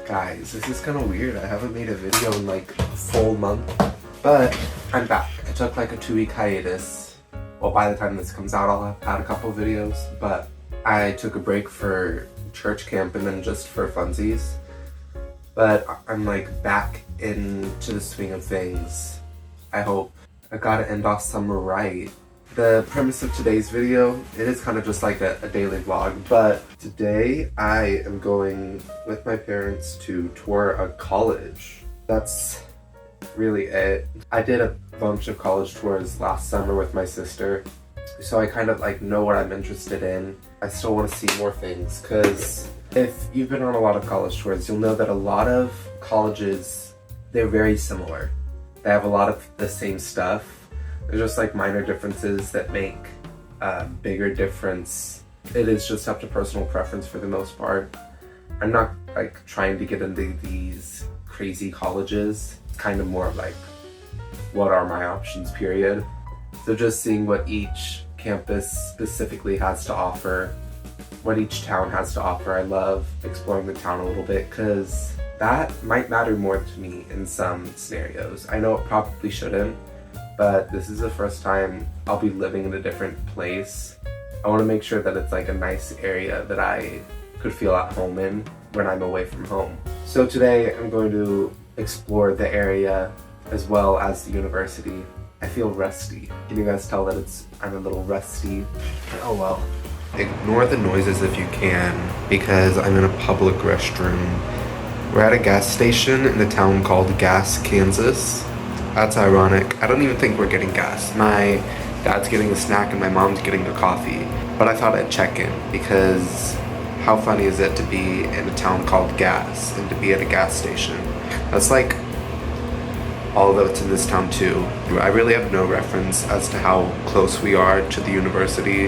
Guys, this is kind of weird. I haven't made a video in like a full month, but I'm back. I took like a 2-week hiatus. Well, by the time this comes out, I'll have had a couple videos, but I took a break for church camp and then just for funsies. But I'm like back into the swing of things. I hope. I gotta end off summer right. The premise of today's video, it is kind of just like a daily vlog, but today I am going with my parents to tour a college. That's really it. I did a bunch of college tours last summer with my sister, so I kind of like know what I'm interested in. I still want to see more things, because if you've been on a lot of college tours, you'll know that a lot of colleges, they're very similar. They have a lot of the same stuff. There's just like minor differences that make a bigger difference. It is just up to personal preference for the most part. I'm not like trying to get into these crazy colleges. It's kind of more of like, what are my options, period. So just seeing what each campus specifically has to offer, what each town has to offer. I love exploring the town a little bit because that might matter more to me in some scenarios. I know it probably shouldn't, but this is the first time I'll be living in a different place. I want to make sure that it's like a nice area that I could feel at home in when I'm away from home. So today I'm going to explore the area as well as the university. I feel rusty. Can you guys tell that I'm a little rusty? Oh well. Ignore the noises if you can, because I'm in a public restroom. We're at a gas station in a town called Gas, Kansas. That's ironic. I don't even think we're getting gas. My dad's getting a snack and my mom's getting a coffee. But I thought I'd check in, because how funny is it to be in a town called Gas and to be at a gas station? That's like all that's in this town too. I really have no reference as to how close we are to the university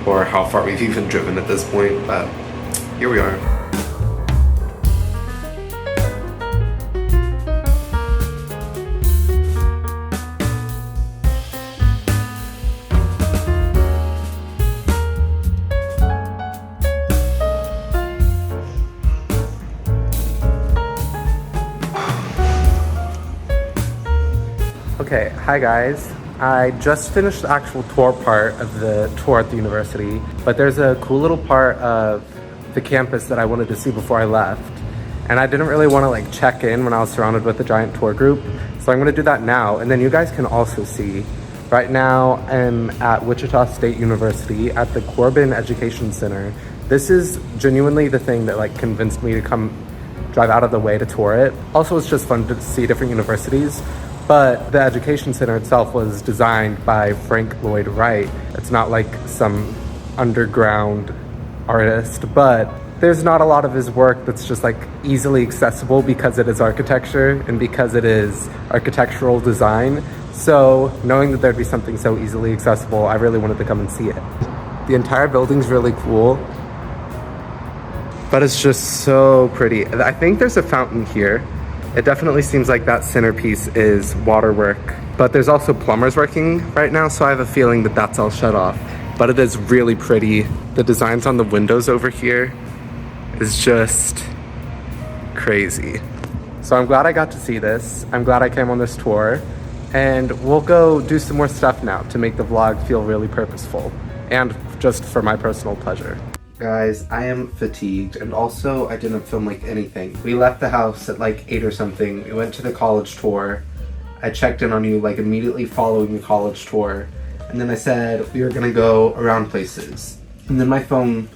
or how far we've even driven at this point, but here we are. Okay, hi guys. I just finished the actual tour part of the tour at the university, but there's a cool little part of the campus that I wanted to see before I left. And I didn't really want to like check in when I was surrounded with a giant tour group. So I'm going to do that now. And then you guys can also see, right now I'm at Wichita State University at the Corbin Education Center. This is genuinely the thing that like convinced me to come drive out of the way to tour it. Also, it's just fun to see different universities. But the education center itself was designed by Frank Lloyd Wright. It's not like some underground artist, but there's not a lot of his work that's just like easily accessible because it is architecture and because it is architectural design. So knowing that there'd be something so easily accessible, I really wanted to come and see it. The entire building's really cool, but it's just so pretty. I think there's a fountain here. It definitely seems like that centerpiece is water work, but there's also plumbers working right now, so I have a feeling that that's all shut off. But it is really pretty. The designs on the windows over here is just crazy. So I'm glad I got to see this. I'm glad I came on this tour, and we'll go do some more stuff now to make the vlog feel really purposeful and just for my personal pleasure. Guys, I am fatigued, and also I didn't film like anything. We left the house at like 8 or something. We went to the college tour. I checked in on you like immediately following the college tour, and then I said we were gonna go around places. And then my phone,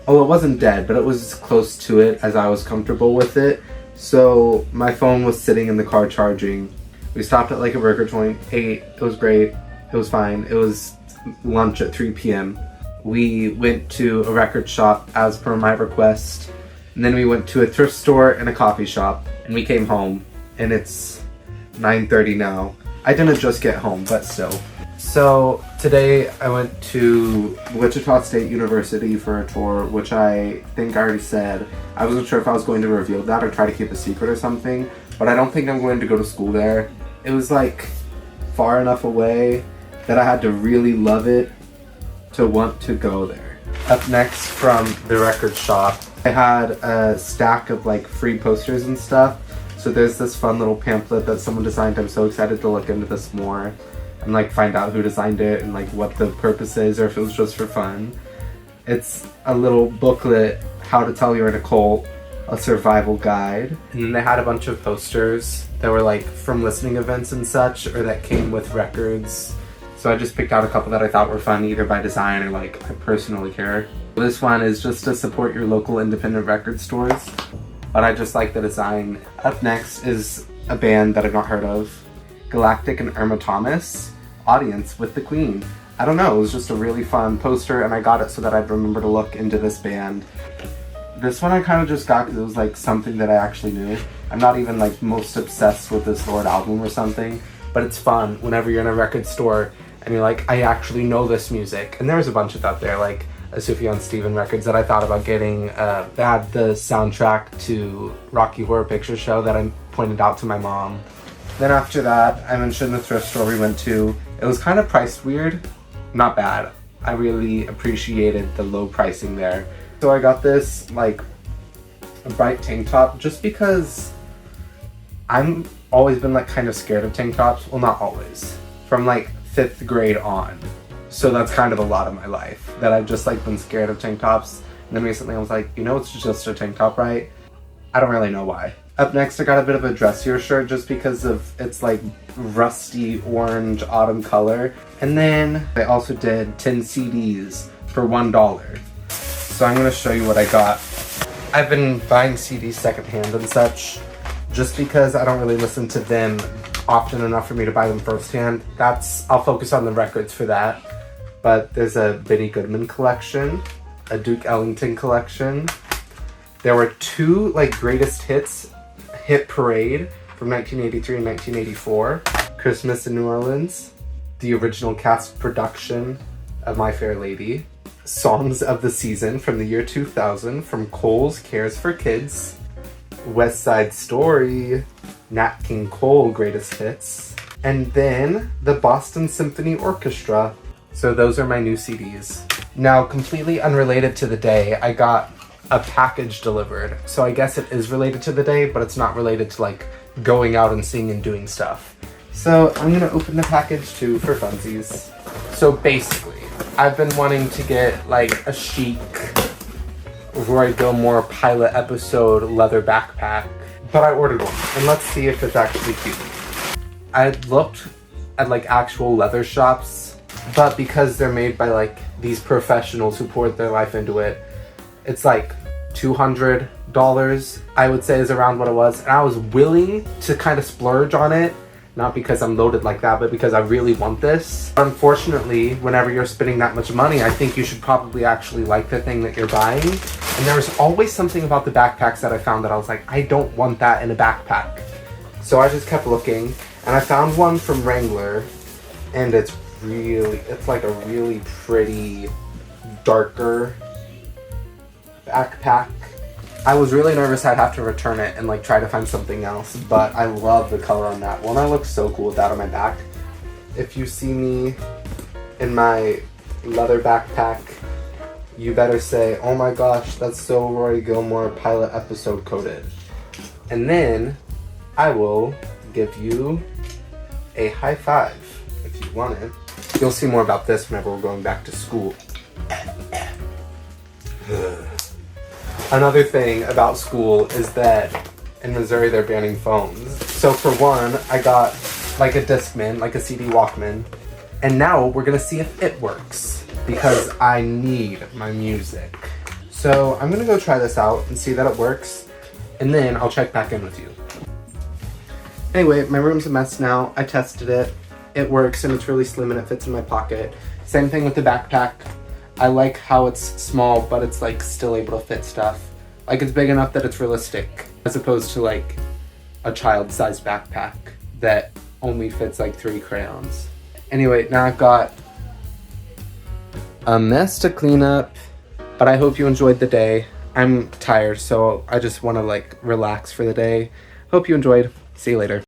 oh, it wasn't dead, but it was close to it as I was comfortable with it. So my phone was sitting in the car charging. We stopped at like a burger joint, ate, it was great, it was fine. It was lunch at 3 p.m. We went to a record shop as per my request, and then we went to a thrift store and a coffee shop, and we came home, and it's 9:30 now. I didn't just get home, but still. So today I went to Wichita State University for a tour, which I think I already said. I wasn't sure if I was going to reveal that or try to keep a secret or something, but I don't think I'm going to go to school there. It was like far enough away that I had to really love it to want to go there. Up next from the record shop I had a stack of like free posters and stuff. So there's this fun little pamphlet that someone designed. I'm so excited to look into this more and like find out who designed it and like what the purpose is or if it was just for fun. It's a little booklet, How to Tell You're in a Cult, a survival guide. And then they had a bunch of posters that were like from listening events and such, or that came with records. So I just picked out a couple that I thought were fun, either by design or like I personally care. This one is just to support your local independent record stores, but I just like the design. Up next is a band that I've not heard of, Galactic and Irma Thomas, Audience with the Queen. I don't know, it was just a really fun poster and I got it so that I'd remember to look into this band. This one I kind of just got because it was like something that I actually knew. I'm not even like most obsessed with this Lord album or something, but it's fun whenever you're in a record store and you're like, I actually know this music. And there's a bunch of out there, like a Sufjan Stevens records that I thought about getting. They had the soundtrack to Rocky Horror Picture Show that I pointed out to my mom. Then after that, I mentioned the thrift store we went to. It was kind of priced weird. Not bad. I really appreciated the low pricing there. So I got this like a bright tank top just because I'm always been like kind of scared of tank tops. Well, not always. From like 5th grade on. So that's kind of a lot of my life that I've just like been scared of tank tops. And then recently I was like, you know, it's just a tank top, right? I don't really know why. Up next, I got a bit of a dressier shirt just because of its like rusty orange autumn color. And then I also did 10 CDs for $1. So I'm gonna show you what I got. I've been buying CDs secondhand and such just because I don't really listen to them often enough for me to buy them firsthand. I'll focus on the records for that. But there's a Benny Goodman collection, a Duke Ellington collection. There were 2 like greatest hits, Hit Parade from 1983 and 1984, Christmas in New Orleans, the original cast production of My Fair Lady, Songs of the Season from the year 2000 from Cole's Cares for Kids, West Side Story, Nat King Cole greatest hits, and then the Boston Symphony Orchestra. So those are my new CDs. Now, completely unrelated to the day, I got a package delivered. So I guess it is related to the day, but it's not related to like going out and seeing and doing stuff. So I'm gonna open the package too for funsies. So basically, I've been wanting to get like a chic Roy Gilmore pilot episode leather backpack, but I ordered one, and let's see if it's actually cute. I looked at like actual leather shops, but because they're made by like these professionals who poured their life into it, it's like $200, I would say, is around what it was. And I was willing to kind of splurge on it, not because I'm loaded like that, but because I really want this. Unfortunately, whenever you're spending that much money, I think you should probably actually like the thing that you're buying. And there was always something about the backpacks that I found that I was like, I don't want that in a backpack. So I just kept looking, and I found one from Wrangler, and it's like a really pretty, darker backpack. I was really nervous I'd have to return it and like try to find something else, but I love the color on that one. I look so cool with that on my back. If you see me in my leather backpack, you better say, oh my gosh, that's so Roy Gilmore pilot episode coded. And then I will give you a high five if you want it. You'll see more about this whenever we're going back to school. Another thing about school is that in Missouri they're banning phones. So for one, I got like a Discman, like a CD Walkman, and now we're gonna see if it works because I need my music. So I'm gonna go try this out and see that it works, and then I'll check back in with you. Anyway, my room's a mess now. I tested it. It works and it's really slim and it fits in my pocket. Same thing with the backpack. I like how it's small, but it's like still able to fit stuff. Like it's big enough that it's realistic, as opposed to like a child-sized backpack that only fits like 3 crayons. Anyway, now I've got a mess to clean up, but I hope you enjoyed the day. I'm tired, so I just want to like relax for the day. Hope you enjoyed. See you later.